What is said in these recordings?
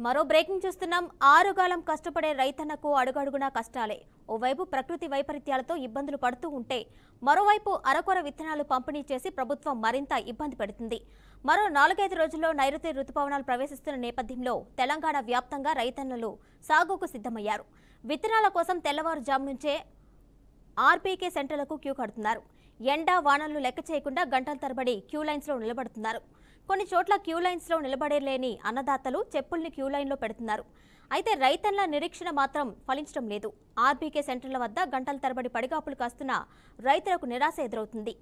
మరో బ్రేకింగ్ చూస్తున్నాం. ఆరుగాలం కష్టపడే రైతన్నకు అడుగడుగునా కష్టాలే. ఓవైపు ప్రకృతి వైపరీత్యాలతో ఇబ్బందులు పడుతూ ఉంటే మరోవైపు అరకొర విత్తనాలు పంపిణీ చేసి ప్రభుత్వం మరింత ఇబ్బంది పెడుతుంది. మరో 4-5 రోజుల్లో నైరుతి రుతుపవనాలు ప్రవేశిస్తున్న నేపథ్యంలో తెలంగాణ వ్యాప్తంగా రైతన్నలు సాగుకు సిద్ధమయ్యారు. విత్తనాల కోసం తెల్లవారుజాము నుంచే ఆర్బీకే సెంటర్లకు క్యూ కడుతున్నారు. ఎండ వానలు లెక్క చేయకుండా గంటల తరబడి క్యూ లైన్స్లో నిలబడుతున్నారు. కొన్ని చోట్ల క్యూ లైన్స్లో నిలబడలేని అన్నదాతలు చెప్పుల్ని క్యూ లైన్లో పెడుతున్నారు. అయితే రైతన్ల నిరీక్షణ మాత్రం ఫలించడం లేదు. ఆర్బీకే సెంటర్ల వద్ద గంటల తరబడి పడిగాపులు కాస్తున్న రైతులకు నిరాశ ఎదురవుతుంది.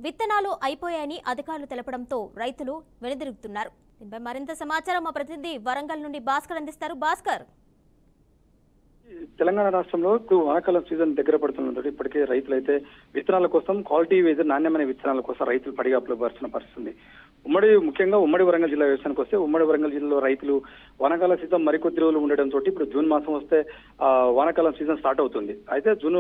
విత్తనాలు అయిపోయాయని అధికారులు తెలపడంతో రైతులు వెనుదిరుగుతున్నారు. దీనిపై మరింత సమాచారం మా ప్రతినిధి వరంగల్ నుండి భాస్కర్ అందిస్తారు. భాస్కర్, తెలంగాణ రాష్ట్రంలో వానాకాలం సీజన్ దగ్గర పడుతున్నది. ఇప్పటికే రైతులైతే విత్తనాల కోసం క్వాలిటీ వైజ్ నాణ్యమైన విత్తనాల కోసం రైతులు పడిగాపులు పరుస్తున్న పరిస్థితుంది. ముఖ్యంగా ఉమ్మడి వరంగల్ జిల్లా వ్యవసాయానికి వస్తే ఉమ్మడి వరంగల్ జిల్లాలో రైతులు వానాకాల సీజన్ మరికొద్ది రోజులు ఉండడంతో ఇప్పుడు జూన్ మాసం వస్తే వానాకాలం సీజన్ స్టార్ట్ అవుతుంది. అయితే జూన్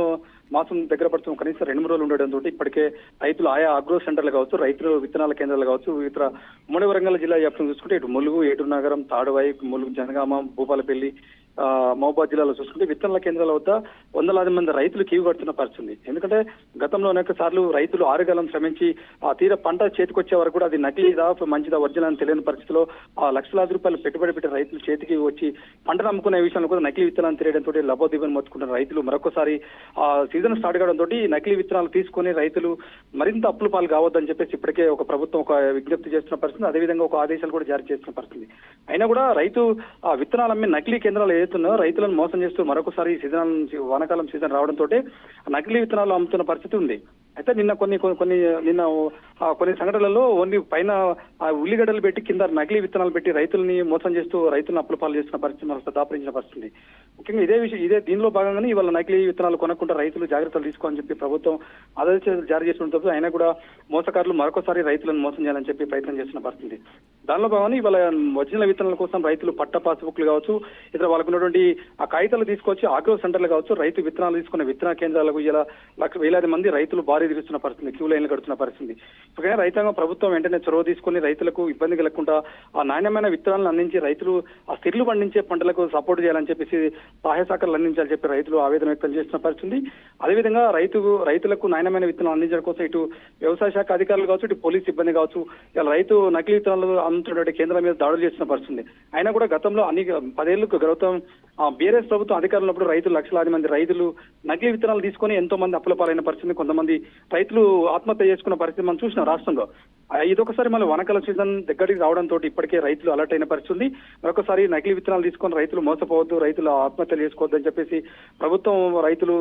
మాసం దగ్గర పడుతున్న కనీసం 2-3 రోజులు ఉండడంతో ఇప్పటికే రైతులు ఆయా అగ్రో సెంటర్లు కావచ్చు, రైతులు విత్తనాల కేంద్రాలు కావచ్చు, ఇతర ఉమ్మడి వరంగల్ జిల్లా వ్యాప్తంగా చూసుకుంటే ఇటు ములుగు, ఏటూరు నగరం, తాడువాయి, ములుగు, జనగామ, భూపాలపల్లి, మహబూబాద్ జిల్లాలో చూసుకుంటే విత్తనాల కేంద్రాల వద్ద వందలాది మంది రైతులు క్యూ కడుతున్న పరిస్థితుంది. ఎందుకంటే గతంలో అనేక సార్లు రైతులు ఆరుగాలం శ్రమించి ఆ తీర పంట చేతికొచ్చే వరకు కూడా అది నకిలీదా మంచిదా ఒరిజినల్ అని తెలియని పరిస్థితిలో లక్షలాది రూపాయలు పెట్టుబడి పెట్టి రైతులు చేతికి వచ్చి పంట నమ్ముకునే విషయంలో కూడా నకిలీ విత్తనాలు తెలియడంతో లబోదిబని మొత్తుకుంటున్న రైతులు మరొకసారి సీజన్ స్టార్ట్ కావడంతో నకిలీ విత్తనాలు తీసుకుని రైతులు మరింత అప్పుల పాలు కావద్దని చెప్పేసి ఇప్పటికే ఒక ప్రభుత్వం ఒక విజ్ఞప్తి చేస్తున్న పరిస్థితి, అదేవిధంగా ఒక ఆదేశాలు కూడా జారీ చేస్తున్న పరిస్థితి. అయినా కూడా రైతు విత్తనాలు అమ్మే నకిలీ కేంద్రాలు ఏదైతున్నాయో రైతులను మోసం చేస్తూ మరొకసారి సీజన్ వానాకాలం సీజన్ రావడంతో నకిలీ విత్తనాలు అమ్ముతున్న పరిస్థితి ఉంది. అయితే నిన్న కొన్ని సంఘటనలలో ఓన్లీ పైన ఉల్లిగడ్డలు పెట్టి కింద నకిలీ విత్తనాలు పెట్టి రైతుల్ని మోసం చేస్తూ రైతులను అప్పుల పాలు చేస్తున్న పరిస్థితి మనకు దాపరించిన పరిస్థితి. ముఖ్యంగా ఇదే దీనిలో భాగంగానే ఇవాళ నకిలీ విత్తనాలు కొనకుండా రైతులు జాగ్రత్తలు తీసుకోవాలని చెప్పి ప్రభుత్వం ఆదేశాలు జారీ చేసిన అయినా కూడా మోసకారులు మరొకసారి రైతులను మోసం చేయాలని చెప్పి ప్రయత్నం చేస్తున్న పరిస్థితి. దానిలో భాగంగా ఇవాళ ఒరిజినల్ విత్తనాల కోసం రైతులు పట్ట పాస్బుక్లు కావచ్చు, ఇతర వాళ్ళకు ఉన్నటువంటి ఆ కాగితాలు తీసుకొచ్చి ఆగ్రో సెంటర్లు కావచ్చు, రైతు విత్తనాలు తీసుకున్న విత్తన కేంద్రాలకు ఇలా వేలాది మంది రైతులు భారీ తిరుగుతున్న పరిస్థితి, క్యూ లైన్లు కడుతున్న పరిస్థితి. ఇప్పటికైనా రైతాంగం ప్రభుత్వం వెంటనే చొరవ తీసుకుని రైతులకు ఇబ్బంది కలగకుండా ఆ నాణ్యమైన విత్తనాలను అందించి రైతులు ఆ స్థిర్లు పండించే పంటలకు సపోర్ట్ చేయాలని చెప్పేసి సహాయ శాఖలు అందించాలని చెప్పి రైతులు ఆవేదన వ్యక్తం చేస్తున్న పరిస్థితి. అదేవిధంగా రైతులకు నాణ్యమైన విత్తనాలు అందించడం కోసం ఇటు వ్యవసాయ శాఖ అధికారులు కావచ్చు, ఇటు పోలీస్ సిబ్బంది కావచ్చు, ఇలా రైతు నకిలీ విత్తనాలు అమ్ముతున్నటువంటి కేంద్రాల మీద దాడులు చేస్తున్న పరిస్థితి. అయినా కూడా గతంలో 10 ఏళ్లకు గౌరవం బీఆర్ఎస్ ప్రభుత్వం అధికారులు ఉన్నప్పుడు రైతులు లక్షలాది మంది రైతులు నకిలీ విత్తనాలు తీసుకొని ఎంతో మంది అప్పుల పాలైన పరిస్థితి, కొంతమంది రైతులు ఆత్మహత్య చేసుకున్న పరిస్థితి మనం చూసినాం రాష్ట్రంలో. ఇదొకసారి మళ్ళీ వానాకాలం సీజన్ దగ్గరికి రావడంతో ఇప్పటికే రైతులు అలర్ట్ అయిన పరిస్థితి. మరొకసారి నకిలీ విత్తనాలు తీసుకొని రైతులు మోసపోవద్దు, రైతులు ఆత్మహత్యలు చేసుకోవద్దు అని చెప్పేసి ప్రభుత్వం రైతులు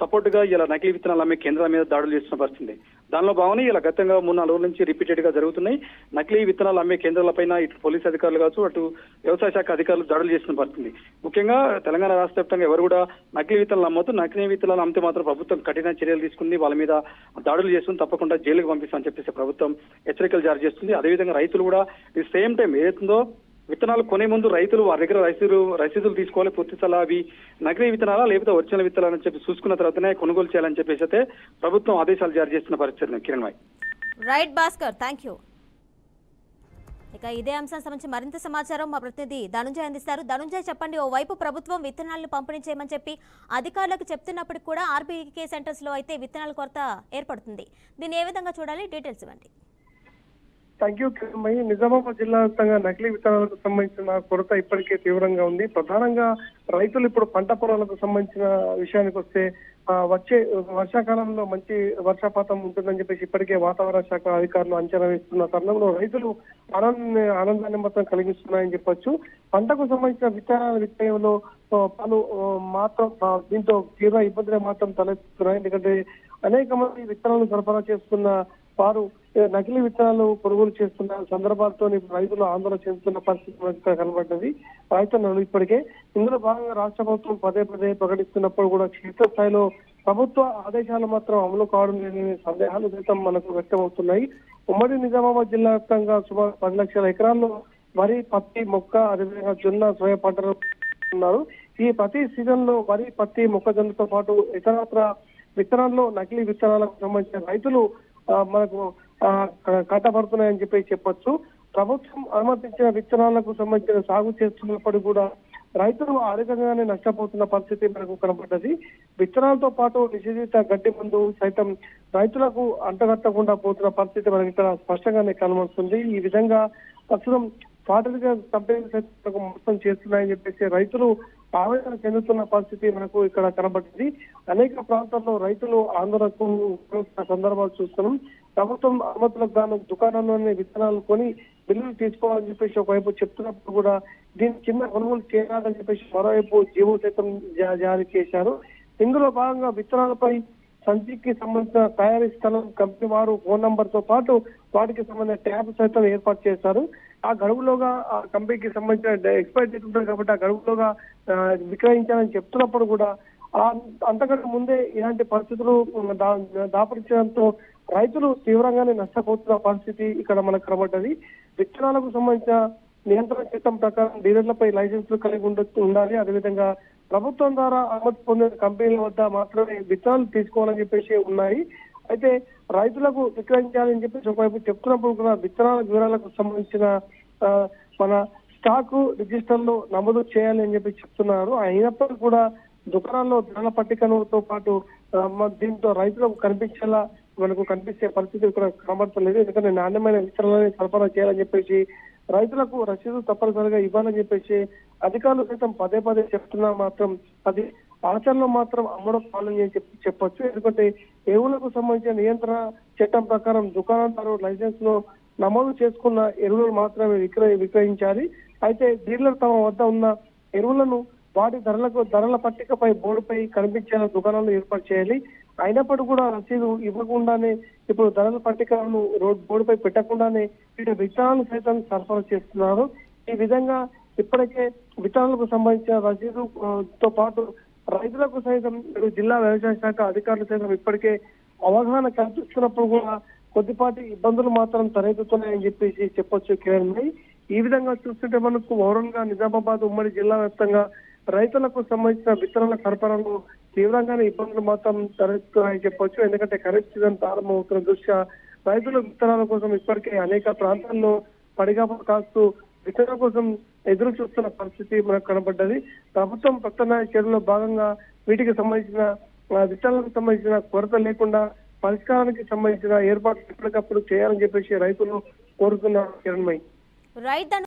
సపోర్ట్ గా ఇలా నకిలీ విత్తనాలు అమ్మే కేంద్రాల మీద దాడులు చేస్తున్న పరిస్థితి. దానిలో భాగంగా ఇలా గతంగా 3-4 రోజుల నుంచి రిపీటెడ్ గా జరుగుతున్నాయి. నకిలీ విత్తనాలు అమ్మే కేంద్రాలపైన ఇటు పోలీస్ అధికారులు కావచ్చు, అటు వ్యవసాయ శాఖ అధికారులు దాడులు చేస్తున్న పరిస్థితి. ముఖ్యంగా తెలంగాణ రాష్ట్ర వ్యాప్తంగా ఎవరు కూడా నకిలీ విత్తనాలు అమ్మొద్దు, నకిలీ విత్తనాలు అమ్మితే మాత్రం ప్రభుత్వం కఠిన చర్యలు తీసుకుంది, వాళ్ళ మీద దాడులు చేస్తుంది, తప్పకుండా జైలుకు పంపిస్తామని చెప్పేసి ప్రభుత్వం హెచ్చరికలు జారీ చేస్తుంది. అదేవిధంగా రైతులు కూడా ఈ సేమ్ టైం ఏదైతుందో విత్తనాలు కొనే ముందు రైతులు వారి దగ్గర రసీదులు తీసుకోవాలి, పూర్తి సలా అవి నకిలీ విత్తనాలా లేకపోతే ఒరిజినల్ విత్తనాలని చెప్పి చూసుకున్న తర్వాతనే కొనుగోలు చేయాలని చెప్పేసి అయితే ప్రభుత్వం ఆదేశాలు జారీ చేస్తున్న పరిస్థితి. Kiran bhai. Right Bhaskar, thank you. ఇక ఇదే అంశానికి సంబంధించి మరింత సమాచారం మా ప్రతినిధి ధనుంజయ్ అందిస్తారు. ధనుంజయ్, చెప్పండి. ఓవైపు ప్రభుత్వం విత్తనాలను పంపిణీ చేయమని చెప్పి అధికారులకు చెప్తున్నప్పటికీ కూడా ఆర్బీకే సెంటర్స్ లో అయితే విత్తనాల కొరత ఏర్పడుతుంది. దీన్ని ఏ విధంగా చూడాలి, డీటెయిల్స్ ఇవ్వండి. Thank you. నిజామాబాద్ జిల్లా వ్యాప్తంగా నకిలీ విత్తనాలకు సంబంధించిన కొరత ఇప్పటికే తీవ్రంగా ఉంది. ప్రధానంగా రైతులు ఇప్పుడు పంట పొలాలకు సంబంధించిన విషయానికి వస్తే వచ్చే వర్షాకాలంలో మంచి వర్షపాతం ఉంటుందని చెప్పేసి ఇప్పటికే వాతావరణ శాఖ అధికారులు అంచనా వేస్తున్న తరుణంలో రైతులు ఆనందాన్ని మొత్తం కలిగిస్తున్నాయని చెప్పొచ్చు. పంటకు సంబంధించిన విత్తనాల విక్రయంలో పలు మాత్రం దీంతో తీవ్ర ఇబ్బందులు మాత్రం తలెత్తుతున్నాయి. ఎందుకంటే అనేక మంది విత్తనాలను సరఫరా చేస్తున్న వారు నకిలీ విత్తనాలు కొనుగోలు చేస్తున్న సందర్భాలతో రైతులు ఆందోళన చెందుతున్న పరిస్థితి కనబడ్డది. రైతులు ఇప్పటికే ఇందులో భాగంగా రాష్ట్ర ప్రభుత్వం పదే ప్రకటిస్తున్నప్పుడు కూడా క్షేత్రస్థాయిలో ప్రభుత్వ ఆదేశాలు మాత్రం అమలు కావడం లేని సందేహాలు సైతం మనకు వ్యక్తమవుతున్నాయి. ఉమ్మడి నిజామాబాద్ జిల్లా వ్యాప్తంగా సుమారు 10 లక్షల ఎకరాల్లో వరి, పత్తి, మొక్క, అదేవిధంగా జొన్న, సోయా పంటలు ఉన్నారు. ఈ ప్రతి సీజన్ లో వరి, పత్తి, మొక్కజొన్నతో పాటు ఇతరత్ర విత్తనాల్లో నకిలీ విత్తనాలకు సంబంధించిన రైతులు మనకు కట్టబడుతున్నాయని చెప్పి చెప్పొచ్చు. ప్రభుత్వం అనుమతించిన విత్తనాలకు సంబంధించిన సాగు చేస్తున్నప్పుడు కూడా రైతులు ఆర్థికంగానే నష్టపోతున్న పరిస్థితి మనకు కనబడ్డది. విత్తనాలతో పాటు నిషేధిత గడ్డి మందు సైతం రైతులకు అంటగట్టకుండా పోతున్న పరిస్థితి మనకి ఇక్కడ స్పష్టంగానే కనబడుతుంది. ఈ విధంగా ప్రస్తుతం ఫార్టిలైజర్ కంపెనీలు సైతం మోసం చేస్తున్నాయని చెప్పేసి రైతులు ఆవేదన చెందుతున్న పరిస్థితి మనకు ఇక్కడ కనబడింది. అనేక ప్రాంతాల్లో రైతులు ఆందోళనకు సందర్భాలు చూస్తున్నాం. ప్రభుత్వం అనుమతులకు గాను దుకాణంలోనే విత్తనాలు కొని బిల్లులు తీసుకోవాలని చెప్పేసి ఒకవైపు చెప్తున్నప్పుడు కూడా దీని కింద కొనుగోలు చేయాలని చెప్పేసి మరోవైపు జీవో సైతం జారీ చేశారు. ఇందులో భాగంగా విత్తనాలపై సంచికి సంబంధించిన తయారీ స్థలం కంపెనీ వారు ఫోన్ నంబర్ తో పాటు వాటికి సంబంధించిన ట్యాబ్ సైతం ఏర్పాటు చేశారు. ఆ గడువులోగా ఆ కంపెనీకి సంబంధించిన ఎక్స్పైర్ డేట్ ఉంటుంది కాబట్టి ఆ గడువులోగా విక్రయించాలని చెప్తున్నప్పుడు కూడా అంతకంటే ముందే ఇలాంటి పరిస్థితులు దాపరించడంతో రైతులు తీవ్రంగానే నష్టపోతున్న పరిస్థితి ఇక్కడ మనకు కనబడ్డది. విత్తనాలకు సంబంధించిన నియంత్రణ చట్టం ప్రకారం డీలర్లపై లైసెన్సులు కలిగి ఉండాలి. అదేవిధంగా ప్రభుత్వం ద్వారా అనుమతి పొందిన కంపెనీల వద్ద మాత్రమే విత్తనాలు తీసుకోవాలని చెప్పేసి ఉన్నాయి. అయితే రైతులకు విక్రయించాలని చెప్పేసి ఒకవైపు చెప్తున్నప్పుడు కూడా విత్తనాల వివరాలకు సంబంధించిన మన స్టాక్ రిజిస్టర్ లో నమోదు చేయాలి అని చెప్పి చెప్తున్నారు. అయినప్పటికీ కూడా దుకాణాల్లో ధరల పట్టికతో పాటు దీంతో రైతులకు కనిపించేలా మనకు కనిపించే పరిస్థితి ఇక్కడ కనబడతలేదు. ఎందుకంటే నాణ్యమైన విత్తనాలని సరఫరా చేయాలని చెప్పేసి రైతులకు రసీదు తప్పనిసరిగా ఇవ్వాలని చెప్పేసి అధికారులు సైతం పదే పదే చెప్తున్నా మాత్రం అది ఆచరణలో మాత్రం అమ్మడం పాలని చెప్పొచ్చు. ఎందుకంటే ఎరువులకు సంబంధించిన నియంత్రణ చట్టం ప్రకారం దుకాణదారు లైసెన్స్ లో నమోదు చేసుకున్న ఎరువులు మాత్రమే విక్రయించాలి. అయితే డీలర్ తమ వద్ద ఉన్న ఎరువులను వాటి ధరల పట్టికపై బోర్డుపై కనిపించేలా దుకాణాలు ఏర్పాటు చేయాలి. అయినప్పటికీ కూడా రసీదు ఇవ్వకుండానే ఇప్పుడు ధరల పట్టికలను బోర్డుపై పెట్టకుండానే వీటి విత్తనాలు సైతం సరఫరా చేస్తున్నారు. ఈ విధంగా ఇప్పటికే విత్తనాలకు సంబంధించిన రసీదు తో పాటు రైతులకు సైతం జిల్లా వ్యవసాయ శాఖ అధికారులు సైతం ఇప్పటికే అవగాహన కల్పిస్తున్నప్పుడు కూడా కొద్దిపాటి ఇబ్బందులు మాత్రం తలెత్తుతున్నాయని చెప్పేసి చెప్పొచ్చు కిరణ్ భాయ్. ఈ విధంగా చూస్తుంటే మనకు ఓవరాల్ గా నిజామాబాద్ ఉమ్మడి జిల్లా వ్యాప్తంగా రైతులకు సంబంధించిన విత్తనాల సరఫరాలో తీవ్రంగానే ఇబ్బందులు మాత్రం తలెత్తుతున్నాయని చెప్పొచ్చు. ఎందుకంటే ఖరీఫ్ సీజన్ ప్రారంభమవుతున్న దృష్ట్యా రైతుల విత్తనాల కోసం ఇప్పటికే అనేక ప్రాంతాల్లో పడిగాపులు కాస్తూ విత్తనాల కోసం ఎదురు చూస్తున్న పరిస్థితి మనకు కనబడ్డది. ప్రభుత్వం ప్రత్యామ్నాయ చర్యల్లో భాగంగా వీటికి సంబంధించిన విత్తనాలకు సంబంధించిన కొరత లేకుండా పరిష్కారానికి సంబంధించిన ఏర్పాట్లు ఎప్పటికప్పుడు చేయాలని చెప్పేసి రైతులు కోరుతున్నారు కిరణ్ భాయ్.